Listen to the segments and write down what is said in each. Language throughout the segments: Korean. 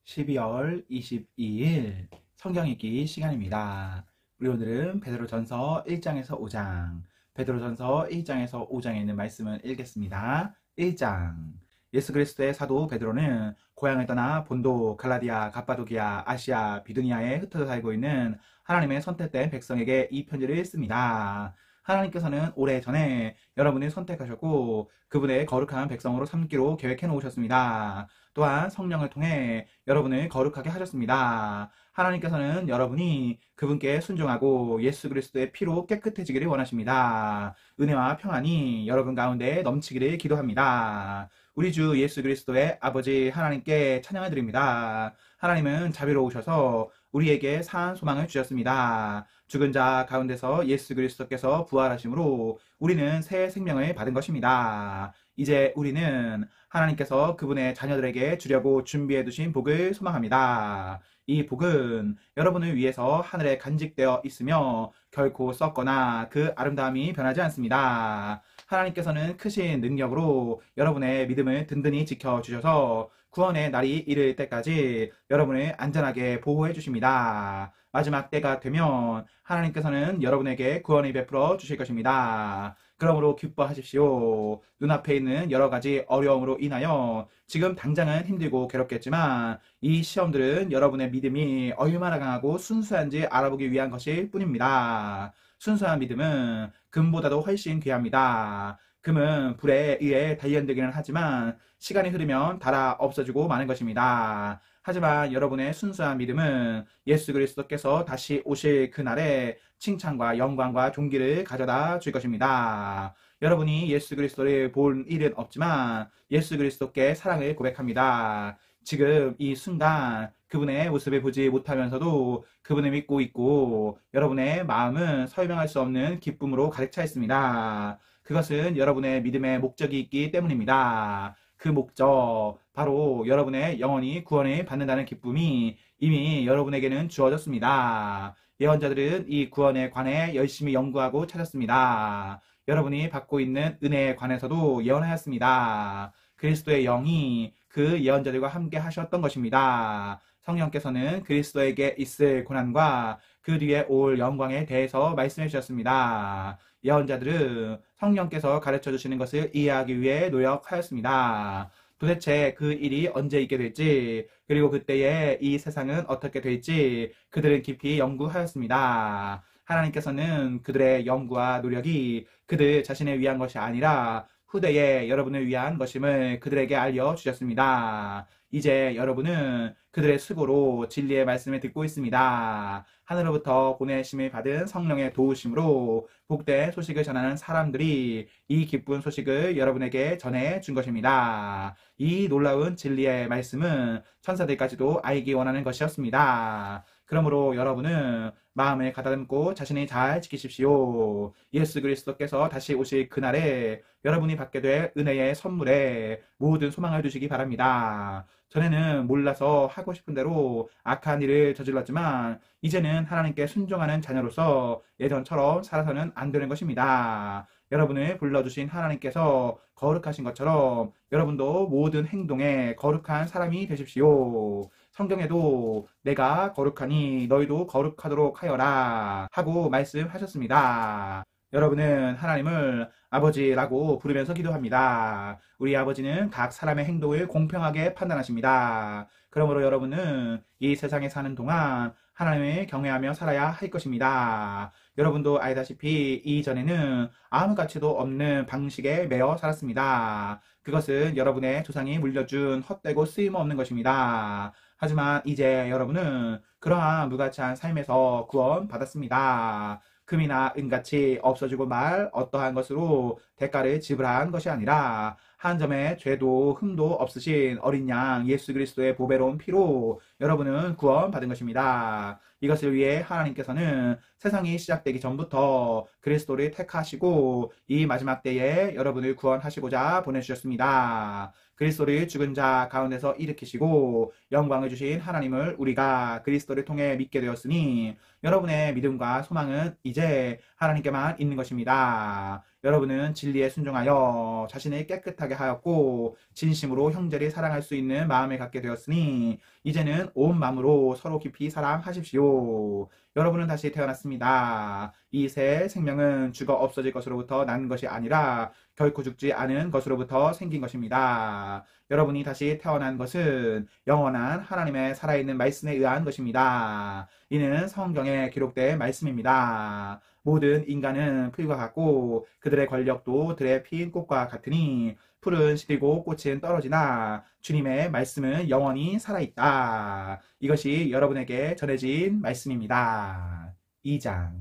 12월 22일 성경 읽기 시간입니다. 우리 오늘은 베드로전서 1장에서 5장, 베드로전서 1장에서 5장에 있는 말씀을 읽겠습니다. 1장. 예수 그리스도의 사도 베드로는 고향을 떠나 본도, 갈라디아, 갑바도기아, 아시아, 비두니아에 흩어져 살고 있는 하나님의 선택된 백성에게 이 편지를 씁니다. 하나님께서는 오래전에 여러분을 선택하셨고 그분의 거룩한 백성으로 삼기로 계획해 놓으셨습니다. 또한 성령을 통해 여러분을 거룩하게 하셨습니다. 하나님께서는 여러분이 그분께 순종하고 예수 그리스도의 피로 깨끗해지기를 원하십니다. 은혜와 평안이 여러분 가운데 넘치기를 기도합니다. 우리 주 예수 그리스도의 아버지 하나님께 찬양을 드립니다. 하나님은 자비로우셔서 우리에게 사한 소망을 주셨습니다. 죽은 자 가운데서 예수 그리스도께서 부활하심으로 우리는 새 생명을 받은 것입니다. 이제 우리는 하나님께서 그분의 자녀들에게 주려고 준비해 두신 복을 소망합니다. 이 복은 여러분을 위해서 하늘에 간직되어 있으며 결코 썩거나 그 아름다움이 변하지 않습니다. 하나님께서는 크신 능력으로 여러분의 믿음을 든든히 지켜주셔서 구원의 날이 이를 때까지 여러분을 안전하게 보호해 주십니다. 마지막 때가 되면 하나님께서는 여러분에게 구원을 베풀어 주실 것입니다. 그러므로 기뻐하십시오. 눈앞에 있는 여러 가지 어려움으로 인하여 지금 당장은 힘들고 괴롭겠지만 이 시험들은 여러분의 믿음이 얼마나 강하고 순수한지 알아보기 위한 것일 뿐입니다. 순수한 믿음은 금보다도 훨씬 귀합니다. 금은 불에 의해 단련되기는 하지만 시간이 흐르면 닳아 없어지고 마는 것입니다. 하지만 여러분의 순수한 믿음은 예수 그리스도께서 다시 오실 그날에 칭찬과 영광과 존귀를 가져다 줄 것입니다. 여러분이 예수 그리스도를 본 일은 없지만 예수 그리스도께 사랑을 고백합니다. 지금 이 순간 그분의 모습을 보지 못하면서도 그분을 믿고 있고 여러분의 마음은 설명할 수 없는 기쁨으로 가득 차 있습니다. 그것은 여러분의 믿음의 목적이 있기 때문입니다. 그 목적, 바로 여러분의 영혼이 구원을 받는다는 기쁨이 이미 여러분에게는 주어졌습니다. 예언자들은 이 구원에 관해 열심히 연구하고 찾았습니다. 여러분이 받고 있는 은혜에 관해서도 예언하였습니다. 그리스도의 영이 그 예언자들과 함께 하셨던 것입니다. 성령께서는 그리스도에게 있을 고난과 그 뒤에 올 영광에 대해서 말씀해 주셨습니다. 예언자들은 성령께서 가르쳐 주시는 것을 이해하기 위해 노력하였습니다. 도대체 그 일이 언제 있게 될지, 그리고 그때에 이 세상은 어떻게 될지 그들은 깊이 연구하였습니다. 하나님께서는 그들의 연구와 노력이 그들 자신을 위한 것이 아니라 후대에 여러분을 위한 것임을 그들에게 알려주셨습니다. 이제 여러분은 그들의 수고로 진리의 말씀을 듣고 있습니다. 하늘로부터 보내심을 받은 성령의 도우심으로 복된 소식을 전하는 사람들이 이 기쁜 소식을 여러분에게 전해 준 것입니다. 이 놀라운 진리의 말씀은 천사들까지도 알기 원하는 것이었습니다. 그러므로 여러분은 마음을 가다듬고 자신이 잘 지키십시오. 예수 그리스도께서 다시 오실 그날에 여러분이 받게 될 은혜의 선물에 모든 소망을 두시기 바랍니다. 전에는 몰라서 하고 싶은 대로 악한 일을 저질렀지만 이제는 하나님께 순종하는 자녀로서 예전처럼 살아서는 안 되는 것입니다. 여러분을 불러주신 하나님께서 거룩하신 것처럼 여러분도 모든 행동에 거룩한 사람이 되십시오. 성경에도 내가 거룩하니 너희도 거룩하도록 하여라 하고 말씀하셨습니다. 여러분은 하나님을 아버지라고 부르면서 기도합니다. 우리 아버지는 각 사람의 행동을 공평하게 판단하십니다. 그러므로 여러분은 이 세상에 사는 동안 하나님을 경외하며 살아야 할 것입니다. 여러분도 알다시피 이전에는 아무 가치도 없는 방식에 매여 살았습니다. 그것은 여러분의 조상이 물려준 헛되고 쓰임없는 것입니다. 하지만 이제 여러분은 그러한 무가치한 삶에서 구원받았습니다. 금이나 은같이 없어지고 말 어떠한 것으로 대가를 지불한 것이 아니라 한 점의 죄도 흠도 없으신 어린 양 예수 그리스도의 보배로운 피로 여러분은 구원받은 것입니다. 이것을 위해 하나님께서는 세상이 시작되기 전부터 그리스도를 택하시고 이 마지막 때에 여러분을 구원하시고자 보내주셨습니다. 그리스도를 죽은 자 가운데서 일으키시고 영광을 주신 하나님을 우리가 그리스도를 통해 믿게 되었으니 여러분의 믿음과 소망은 이제 하나님께만 있는 것입니다. 여러분은 진리에 순종하여 자신을 깨끗하게 하였고 진심으로 형제를 사랑할 수 있는 마음을 갖게 되었으니 이제는 온 마음으로 서로 깊이 사랑하십시오. 여러분은 다시 태어났습니다. 이 새 생명은 죽어 없어질 것으로부터 난 것이 아니라 결코 죽지 않은 것으로부터 생긴 것입니다. 여러분이 다시 태어난 것은 영원한 하나님의 살아있는 말씀에 의한 것입니다. 이는 성경에 기록된 말씀입니다. 모든 인간은 풀과 같고 그들의 권력도 들의 핀 꽃과 같으니 풀은 시들고 꽃은 떨어지나 주님의 말씀은 영원히 살아있다. 이것이 여러분에게 전해진 말씀입니다. 2장.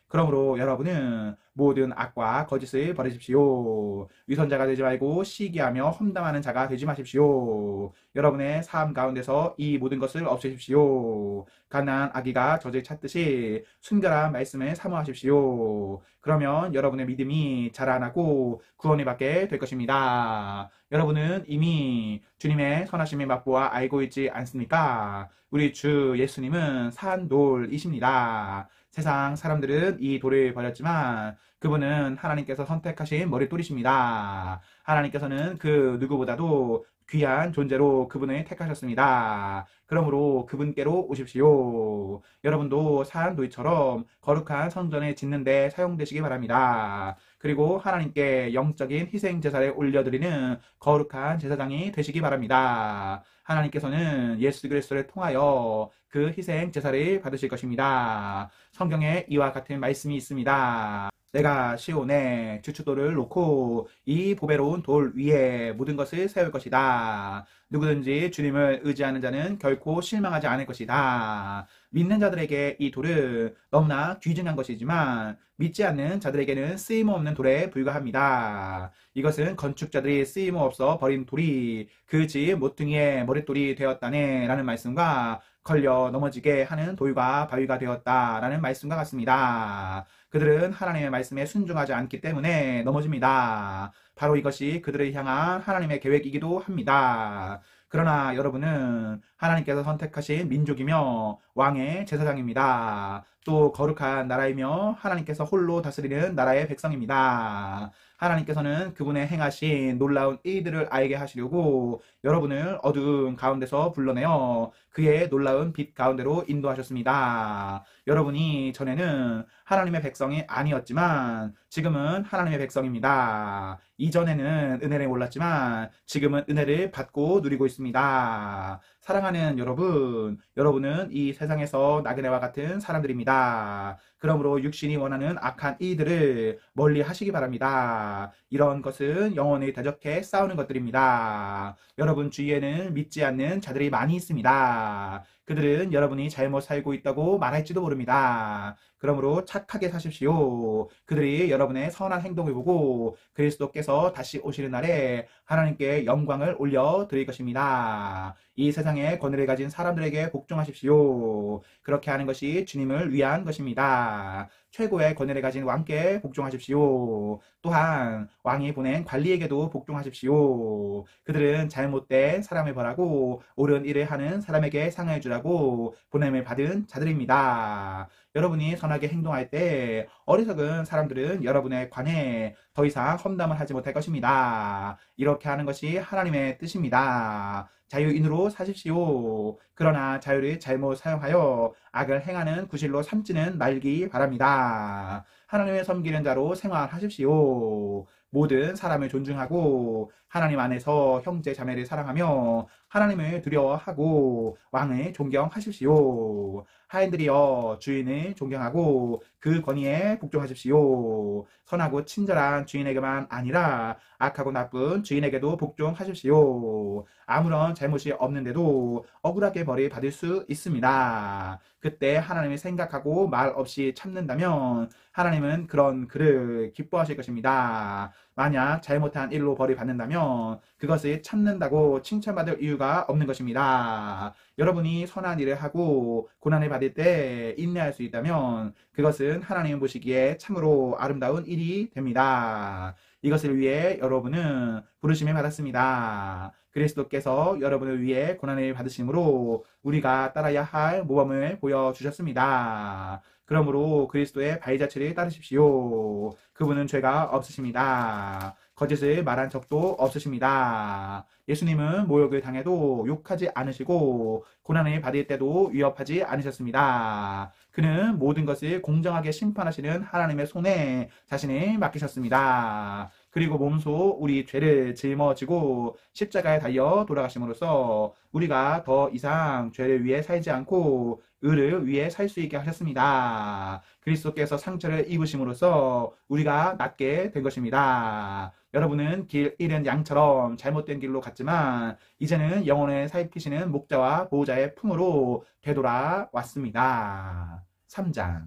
그러므로 여러분은 모든 악과 거짓을 버리십시오. 위선자가 되지 말고 시기하며 험담하는 자가 되지 마십시오. 여러분의 삶 가운데서 이 모든 것을 없애십시오. 가난한 아기가 젖을 찾듯이 순결한 말씀을 사모하십시오. 그러면 여러분의 믿음이 자라나고 구원을 받게 될 것입니다. 여러분은 이미 주님의 선하심을 맛보아 알고 있지 않습니까? 우리 주 예수님은 산 돌이십니다. 세상 사람들은 이 돌을 버렸지만 그분은 하나님께서 선택하신 머릿돌이십니다. 하나님께서는 그 누구보다도 귀한 존재로 그분을 택하셨습니다. 그러므로 그분께로 오십시오. 여러분도 산 돌처럼 거룩한 성전을 짓는 데 사용되시기 바랍니다. 그리고 하나님께 영적인 희생 제사를 올려드리는 거룩한 제사장이 되시기 바랍니다. 하나님께서는 예수 그리스도를 통하여 그 희생 제사를 받으실 것입니다. 성경에 이와 같은 말씀이 있습니다. 내가 시온에 주춧돌을 놓고 이 보배로운 돌 위에 모든 것을 세울 것이다. 누구든지 주님을 의지하는 자는 결코 실망하지 않을 것이다. 믿는 자들에게 이 돌은 너무나 귀중한 것이지만 믿지 않는 자들에게는 쓰임없는 돌에 불과합니다. 이것은 건축자들이 쓰임없어 버린 돌이 그 집 모퉁이의 머릿돌이 되었다네 라는 말씀과 걸려 넘어지게 하는 돌과 바위가 되었다라는 말씀과 같습니다. 그들은 하나님의 말씀에 순종하지 않기 때문에 넘어집니다. 바로 이것이 그들을 향한 하나님의 계획이기도 합니다. 그러나 여러분은 하나님께서 선택하신 민족이며 왕의 제사장입니다. 또 거룩한 나라이며 하나님께서 홀로 다스리는 나라의 백성입니다. 하나님께서는 그분의 행하신 놀라운 일들을 알게 하시려고 여러분을 어두운 가운데서 불러내어 그의 놀라운 빛 가운데로 인도하셨습니다. 여러분이 전에는 하나님의 백성이 아니었지만 지금은 하나님의 백성입니다. 이전에는 은혜를 몰랐지만 지금은 은혜를 받고 누리고 있습니다. 사랑하는 여러분, 여러분은 이 세상에서 나그네와 같은 사람들입니다. 그러므로 육신이 원하는 악한 이들을 멀리 하시기 바랍니다. 이런 것은 영혼을 대적해 싸우는 것들입니다. 여러분 주위에는 믿지 않는 자들이 많이 있습니다. 그들은 여러분이 잘못 살고 있다고 말할지도 모릅니다. 그러므로 착하게 사십시오. 그들이 여러분의 선한 행동을 보고 그리스도께서 다시 오시는 날에 하나님께 영광을 올려드릴 것입니다. 이 세상에 권위를 가진 사람들에게 복종하십시오. 그렇게 하는 것이 주님을 위한 것입니다. 최고의 권위를 가진 왕께 복종하십시오. 또한 왕이 보낸 관리에게도 복종하십시오. 그들은 잘못된 사람을 벌하고 옳은 일을 하는 사람에게 상을 주라고 보냄을 받은 자들입니다. 여러분이 선하게 행동할 때 어리석은 사람들은 여러분에 관해 더 이상 험담을 하지 못할 것입니다. 이렇게 하는 것이 하나님의 뜻입니다. 자유인으로 사십시오. 그러나 자유를 잘못 사용하여 악을 행하는 구실로 삼지는 말기 바랍니다. 하나님을 섬기는 자로 생활하십시오. 모든 사람을 존중하고 하나님 안에서 형제 자매를 사랑하며 하나님을 두려워하고 왕을 존경하십시오. 하인들이여 주인을 존경하고 그 권위에 복종하십시오. 선하고 친절한 주인에게만 아니라 악하고 나쁜 주인에게도 복종하십시오. 아무런 잘못이 없는데도 억울하게 벌을 받을 수 있습니다. 그때 하나님을 생각하고 말 없이 참는다면 하나님은 그런 그를 기뻐하실 것입니다. 만약 잘못한 일로 벌을 받는다면 그것을 참는다고 칭찬받을 이유가 없는 것입니다. 여러분이 선한 일을 하고 고난을 받을 때 인내할 수 있다면 그것은 하나님 보시기에 참으로 아름다운 일이 됩니다. 이것을 위해 여러분은 부르심을 받았습니다. 그리스도께서 여러분을 위해 고난을 받으심으로 우리가 따라야 할 모범을 보여주셨습니다. 그러므로 그리스도의 발자취를 따르십시오. 그분은 죄가 없으십니다. 거짓을 말한 적도 없으십니다. 예수님은 모욕을 당해도 욕하지 않으시고 고난을 받을 때도 위협하지 않으셨습니다. 그는 모든 것을 공정하게 심판하시는 하나님의 손에 자신을 맡기셨습니다. 그리고 몸소 우리 죄를 짊어지고 십자가에 달려 돌아가심으로써 우리가 더 이상 죄를 위해 살지 않고 의를 위해 살 수 있게 하셨습니다. 그리스도께서 상처를 입으심으로써 우리가 낫게 된 것입니다. 여러분은 길 잃은 양처럼 잘못된 길로 갔지만 이제는 영혼을 살피시는 목자와 보호자의 품으로 되돌아왔습니다. 3장.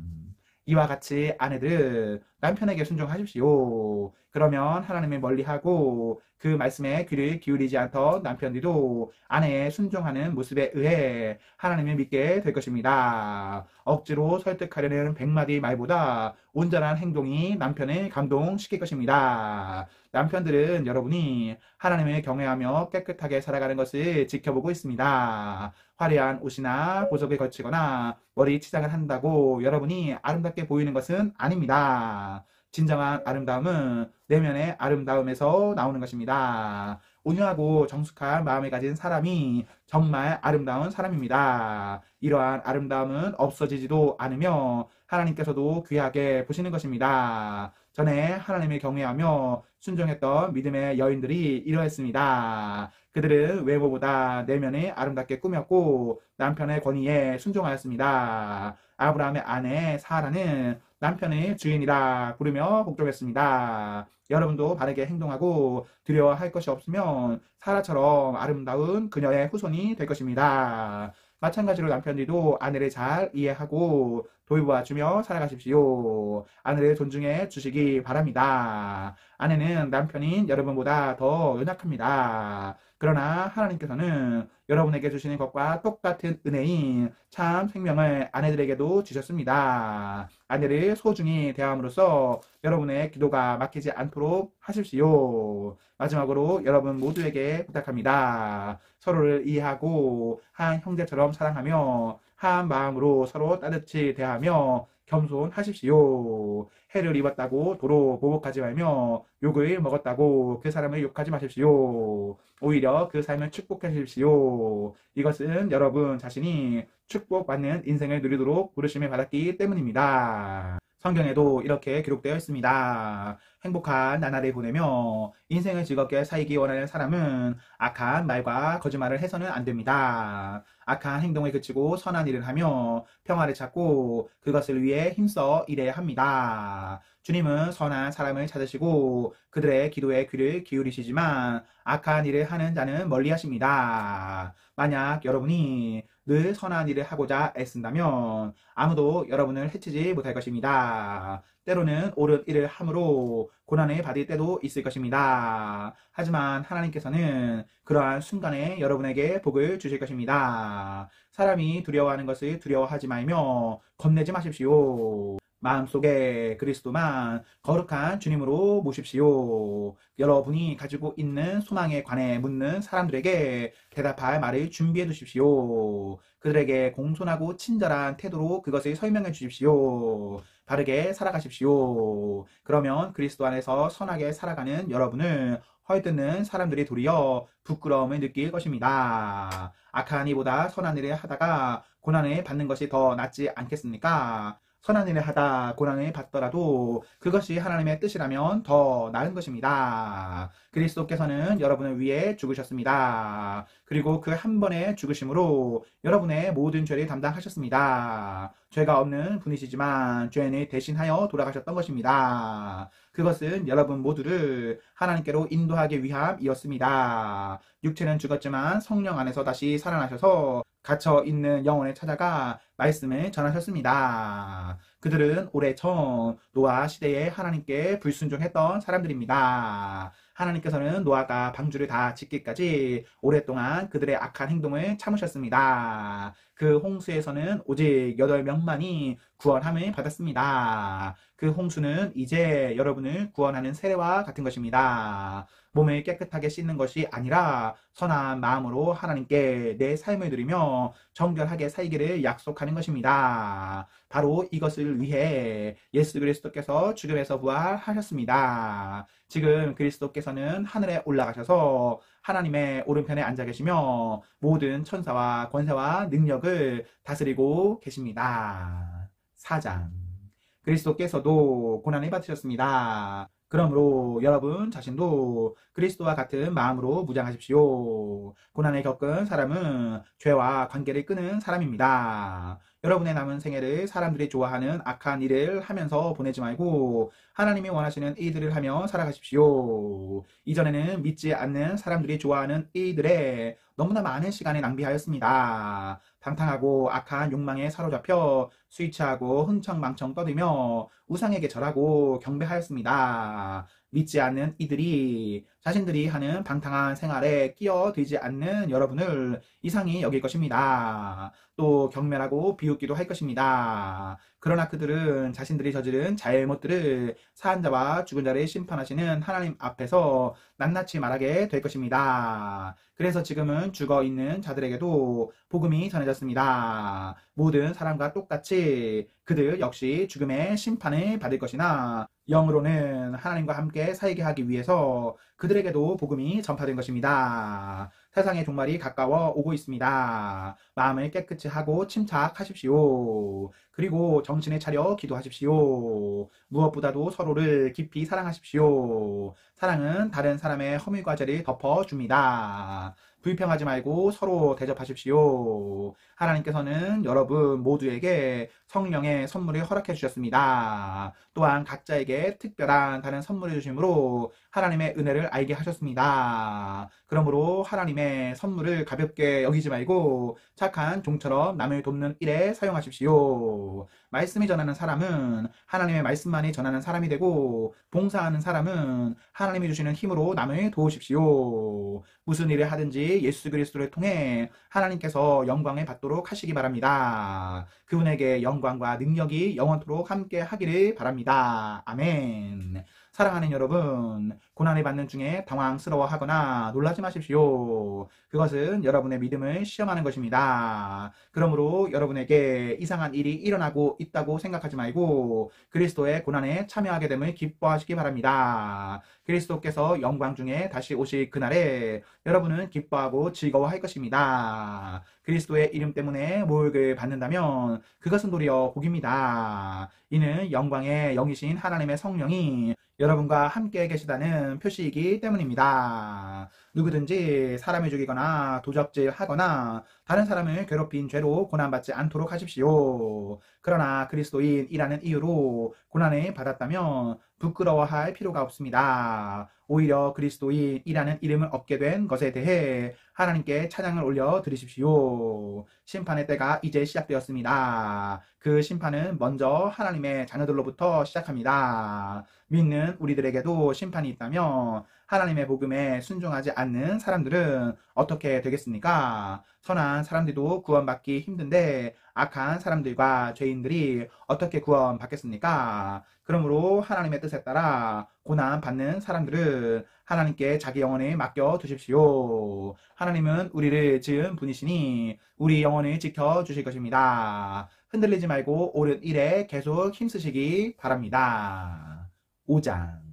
이와 같이 아내들 남편에게 순종하십시오. 그러면 하나님을 멀리하고 그 말씀에 귀를 기울이지 않던 남편들도 아내의 순종하는 모습에 의해 하나님을 믿게 될 것입니다. 억지로 설득하려는 100마디 말보다 온전한 행동이 남편을 감동시킬 것입니다. 남편들은 여러분이 하나님을 경외하며 깨끗하게 살아가는 것을 지켜보고 있습니다. 화려한 옷이나 보석을 걸치거나 머리 치장을 한다고 여러분이 아름답게 보이는 것은 아닙니다. 진정한 아름다움은 내면의 아름다움에서 나오는 것입니다. 온유하고 정숙한 마음을 가진 사람이 정말 아름다운 사람입니다. 이러한 아름다움은 없어지지도 않으며 하나님께서도 귀하게 보시는 것입니다. 전에 하나님을 경외하며 순종했던 믿음의 여인들이 이러했습니다. 그들은 외모보다 내면을 아름답게 꾸몄고 남편의 권위에 순종하였습니다. 아브라함의 아내 사라는 남편의 주인이라 부르며 복종했습니다. 여러분도 바르게 행동하고 두려워할 것이 없으면 사라처럼 아름다운 그녀의 후손이 될 것입니다. 마찬가지로 남편들도 아내를 잘 이해하고 돌보아주며 살아가십시오. 아내를 존중해 주시기 바랍니다. 아내는 남편인 여러분보다 더 연약합니다. 그러나 하나님께서는 여러분에게 주시는 것과 똑같은 은혜인 참 생명을 아내들에게도 주셨습니다. 아내를 소중히 대함으로써 여러분의 기도가 막히지 않도록 하십시오. 마지막으로 여러분 모두에게 부탁합니다. 서로를 이해하고 한 형제처럼 사랑하며 한 마음으로 서로 따뜻히 대하며 겸손하십시오. 해를 입었다고 도로 보복하지 말며 욕을 먹었다고 그 사람을 욕하지 마십시오. 오히려 그 삶을 축복하십시오. 이것은 여러분 자신이 축복받는 인생을 누리도록 부르심을 받았기 때문입니다. 성경에도 이렇게 기록되어 있습니다. 행복한 나날을 보내며 인생을 즐겁게 살기 원하는 사람은 악한 말과 거짓말을 해서는 안 됩니다. 악한 행동을 그치고 선한 일을 하며 평화를 찾고 그것을 위해 힘써 일해야 합니다. 주님은 선한 사람을 찾으시고 그들의 기도에 귀를 기울이시지만 악한 일을 하는 자는 멀리 하십니다. 만약 여러분이 늘 선한 일을 하고자 애쓴다면 아무도 여러분을 해치지 못할 것입니다. 때로는 옳은 일을 함으로 고난을 받을 때도 있을 것입니다. 하지만 하나님께서는 그러한 순간에 여러분에게 복을 주실 것입니다. 사람이 두려워하는 것을 두려워하지 말며 겁내지 마십시오. 마음속에 그리스도만 거룩한 주님으로 모십시오. 여러분이 가지고 있는 소망에 관해 묻는 사람들에게 대답할 말을 준비해 두십시오. 그들에게 공손하고 친절한 태도로 그것을 설명해 주십시오. 바르게 살아가십시오. 그러면 그리스도 안에서 선하게 살아가는 여러분을 헐뜯는 사람들이 도리어 부끄러움을 느낄 것입니다. 악한 이보다 선한 일을 하다가 고난을 받는 것이 더 낫지 않겠습니까? 선한 일을 하다 고난을 받더라도 그것이 하나님의 뜻이라면 더 나은 것입니다. 그리스도께서는 여러분을 위해 죽으셨습니다. 그리고 그 한 번의 죽으심으로 여러분의 모든 죄를 담당하셨습니다. 죄가 없는 분이시지만 죄인을 대신하여 돌아가셨던 것입니다. 그것은 여러분 모두를 하나님께로 인도하기 위함이었습니다. 육체는 죽었지만 성령 안에서 다시 살아나셔서 갇혀 있는 영혼을 찾아가 말씀을 전하셨습니다. 그들은 오래전 노아 시대에 하나님께 불순종했던 사람들입니다. 하나님께서는 노아가 방주를 다 짓기까지 오랫동안 그들의 악한 행동을 참으셨습니다. 그 홍수에서는 오직 8명만이 구원함을 받았습니다. 그 홍수는 이제 여러분을 구원하는 세례와 같은 것입니다. 몸을 깨끗하게 씻는 것이 아니라 선한 마음으로 하나님께 내 삶을 드리며 정결하게 살기를 약속하는 것입니다. 바로 이것을 위해 예수 그리스도께서 죽음에서 부활하셨습니다. 지금 그리스도께서는 하늘에 올라가셔서 하나님의 오른편에 앉아 계시며 모든 천사와 권세와 능력을 다스리고 계십니다. 4장. 그리스도께서도 고난을 받으셨습니다. 그러므로 여러분 자신도 그리스도와 같은 마음으로 무장하십시오. 고난을 겪은 사람은 죄와 관계를 끄는 사람입니다. 여러분의 남은 생애를 사람들이 좋아하는 악한 일을 하면서 보내지 말고 하나님이 원하시는 일들을 하며 살아가십시오. 이전에는 믿지 않는 사람들이 좋아하는 일들에 너무나 많은 시간을 낭비하였습니다. 방탕하고 악한 욕망에 사로잡혀 술 취하고 흥청망청 떠들며 우상에게 절하고 경배하였습니다. 믿지 않는 이들이 자신들이 하는 방탕한 생활에 끼어들지 않는 여러분을 이상히 여길 것입니다. 또 경멸하고 비웃기도 할 것입니다. 그러나 그들은 자신들이 저지른 잘못들을 사한 자와 죽은 자를 심판하시는 하나님 앞에서 낱낱이 말하게 될 것입니다. 그래서 지금은 죽어 있는 자들에게도 복음이 전해졌습니다. 모든 사람과 똑같이 그들 역시 죽음의 심판을 받을 것이나 영으로는 하나님과 함께 살게 하기 위해서 그들에게도 복음이 전파된 것입니다. 세상의 종말이 가까워 오고 있습니다. 마음을 깨끗이 하고 침착하십시오. 그리고 정신을 차려 기도하십시오. 무엇보다도 서로를 깊이 사랑하십시오. 사랑은 다른 사람의 허물과 죄를 덮어줍니다. 불평하지 말고 서로 대접하십시오. 하나님께서는 여러분 모두에게 성령의 선물을 허락해 주셨습니다. 또한 각자에게 특별한 다른 선물을 주심으로 하나님의 은혜를 알게 하셨습니다. 그러므로 하나님의 선물을 가볍게 여기지 말고 착한 종처럼 남을 돕는 일에 사용하십시오. 말씀이 전하는 사람은 하나님의 말씀만이 전하는 사람이 되고 봉사하는 사람은 하나님이 주시는 힘으로 남을 도우십시오. 무슨 일을 하든지 예수 그리스도를 통해 하나님께서 영광을 받도록 하시기 바랍니다. 그분에게 영광과 능력이 영원토록 함께 하기를 바랍니다. 아멘. 사랑하는 여러분, 고난을 받는 중에 당황스러워하거나 놀라지 마십시오. 그것은 여러분의 믿음을 시험하는 것입니다. 그러므로 여러분에게 이상한 일이 일어나고 있다고 생각하지 말고 그리스도의 고난에 참여하게 됨을 기뻐하시기 바랍니다. 그리스도께서 영광 중에 다시 오실 그날에 여러분은 기뻐하고 즐거워할 것입니다. 그리스도의 이름 때문에 모욕을 받는다면 그것은 도리어 복입니다. 이는 영광의 영이신 하나님의 성령이 여러분과 함께 계시다는 표시이기 때문입니다. 누구든지 사람을 죽이거나 도적질하거나 다른 사람을 괴롭힌 죄로 고난받지 않도록 하십시오. 그러나 그리스도인이라는 이유로 고난을 받았다면 부끄러워할 필요가 없습니다. 오히려 그리스도인이라는 이름을 얻게 된 것에 대해 하나님께 찬양을 올려 드리십시오. 심판의 때가 이제 시작되었습니다. 그 심판은 먼저 하나님의 자녀들로부터 시작합니다. 믿는 우리들에게도 심판이 있다면 하나님의 복음에 순종하지 않는 사람들은 어떻게 되겠습니까? 선한 사람들도 구원받기 힘든데 악한 사람들과 죄인들이 어떻게 구원받겠습니까? 그러므로 하나님의 뜻에 따라 고난 받는 사람들은 하나님께 자기 영혼을 맡겨 두십시오. 하나님은 우리를 지은 분이시니 우리 영혼을 지켜 주실 것입니다. 흔들리지 말고 옳은 일에 계속 힘쓰시기 바랍니다. 5장.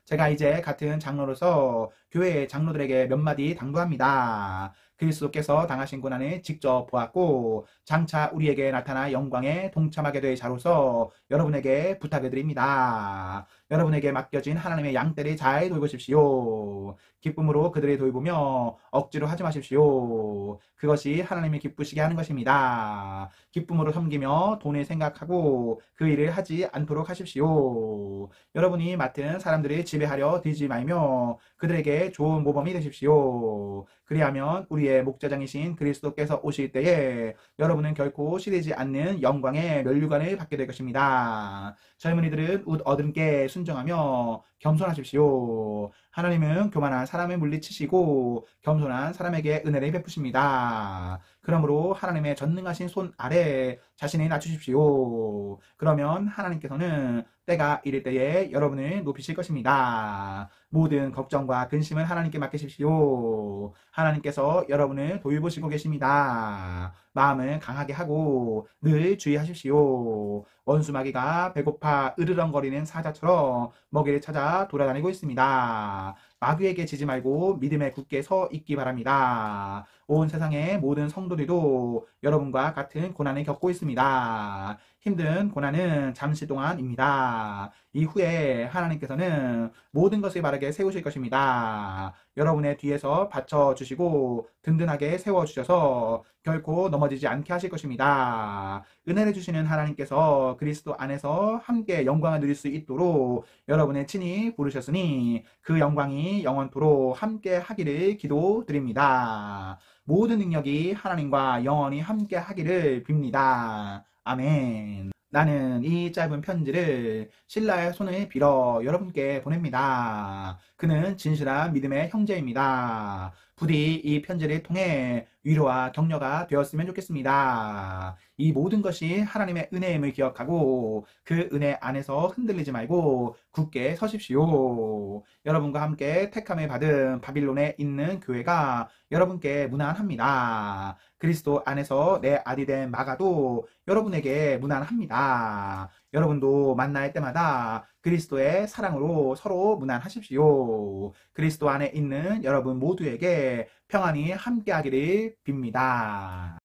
제가 이제 같은 장로로서 교회의 장로들에게 몇 마디 당부합니다. 그리스도께서 당하신 고난을 직접 보았고 장차 우리에게 나타나 영광에 동참하게 될 자로서 여러분에게 부탁을 드립니다. 여러분에게 맡겨진 하나님의 양떼를 잘 돌보십시오. 기쁨으로 그들을 돌보며 억지로 하지 마십시오. 그것이 하나님이 기쁘시게 하는 것입니다. 기쁨으로 섬기며 돈을 생각하고 그 일을 하지 않도록 하십시오. 여러분이 맡은 사람들을 지배하려 들지 말며 그들에게 좋은 모범이 되십시오. 그리하면 우리의 목자장이신 그리스도께서 오실 때에 여러분은 결코 시들지 않는 영광의 면류관을 받게 될 것입니다. 젊은이들은 웃 어른께 순종하며 겸손하십시오. 하나님은 교만한 사람을 물리치시고 겸손한 사람에게 은혜를 베푸십니다. 그러므로 하나님의 전능하신 손 아래 자신을 낮추십시오. 그러면 하나님께서는 때가 이를 때에 여러분을 높이실 것입니다. 모든 걱정과 근심을 하나님께 맡기십시오. 하나님께서 여러분을 돌보시고 계십니다. 마음을 강하게 하고 늘 주의하십시오. 원수 마귀가 배고파 으르렁거리는 사자처럼 먹이를 찾아 돌아다니고 있습니다. 마귀에게 지지 말고 믿음에 굳게 서 있기 바랍니다. 온 세상의 모든 성도들도 여러분과 같은 고난을 겪고 있습니다. 힘든 고난은 잠시 동안입니다. 이후에 하나님께서는 모든 것을 바르게 세우실 것입니다. 여러분의 뒤에서 받쳐주시고 든든하게 세워주셔서 결코 넘어지지 않게 하실 것입니다. 은혜를 주시는 하나님께서 그리스도 안에서 함께 영광을 누릴 수 있도록 여러분의 친히 부르셨으니 그 영광이 영원토록 함께 하기를 기도드립니다. 모든 능력이 하나님과 영원히 함께 하기를 빕니다. 아멘. 나는 이 짧은 편지를 신라의 손을 빌어 여러분께 보냅니다. 그는 진실한 믿음의 형제입니다. 부디 이 편지를 통해 위로와 격려가 되었으면 좋겠습니다. 이 모든 것이 하나님의 은혜임을 기억하고 그 은혜 안에서 흔들리지 말고 굳게 서십시오. 여러분과 함께 택함을 받은 바빌론에 있는 교회가 여러분께 무난합니다. 그리스도 안에서 내 아들이 된 마가도 여러분에게 무난합니다. 여러분도 만날 때마다 그리스도의 사랑으로 서로 무난하십시오. 그리스도 안에 있는 여러분 모두에게 평안이 함께하기를 빕니다.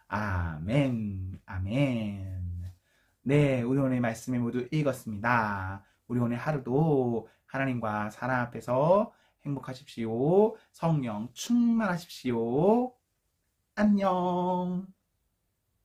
아멘, 아멘. 네, 우리 오늘 말씀을 모두 읽었습니다. 우리 오늘 하루도 하나님과 사랑 앞에서 행복하십시오. 성령 충만하십시오. 안녕.